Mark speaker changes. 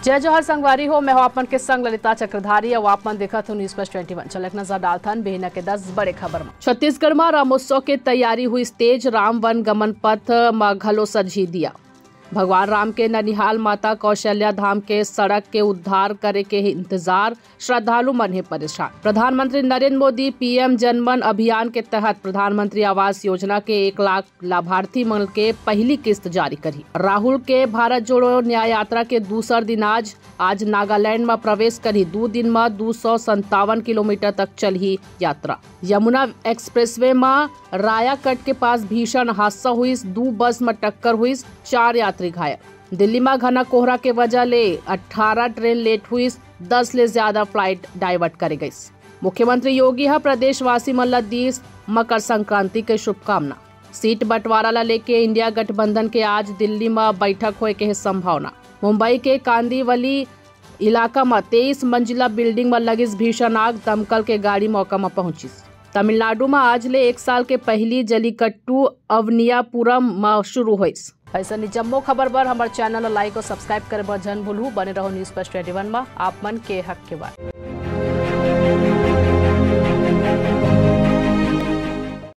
Speaker 1: जय जोहर संगवारी हो। मैं हूं आपन के संग ललिता चक्रधारी। अब आपन देखत हो न्यूज प्लस 21। चलक नजर डालथन बेहना के 10 बड़े खबर में। छत्तीसगढ़ में रामोत्सव के तैयारी हुई तेज। राम वन गमन पथ में घलो सजी दिया। भगवान राम के ननिहाल माता कौशल्या धाम के सड़क के उद्धार करे के इंतजार। श्रद्धालु मन है परेशान। प्रधानमंत्री नरेंद्र मोदी पीएम जनमन अभियान के तहत प्रधानमंत्री आवास योजना के 1 लाख लाभार्थी मन के पहली किस्त जारी करी। राहुल के भारत जोड़ो न्याय यात्रा के दूसर दिन आज नागालैंड में प्रवेश करी। 2 दिन में 257 किलोमीटर तक चली यात्रा। यमुना एक्सप्रेसवे में रायाकट के पास भीषण हादसा हुई। 2 बस में टक्कर हुई, 4 यात्री घायल। दिल्ली में घना कोहरा के वजह ले 18 ट्रेन लेट हुई। 10 ले ज्यादा फ्लाइट डाइवर्ट करे गई। मुख्यमंत्री योगी है प्रदेशवासी मन दी मकर संक्रांति के शुभकामना। सीट बंटवारा ला लेके इंडिया गठबंधन के आज दिल्ली में बैठक होए के संभावना। मुंबई के कांदीवली इलाका में 23 मंजिला बिल्डिंग में लगी भीषण आग। दमकल के गाड़ी मौका में पहुंची। तमिलनाडु में आज ले 1 साल के पहली जलीकट्टू अवनियापुरम में शुरू हुई। ऐसा जम्मो खबर पर हमारे चैनल लाइक और सब्सक्राइब करे जन भूलू। बने रहो न्यूज प्लस 21 में आप मन के हक के बात।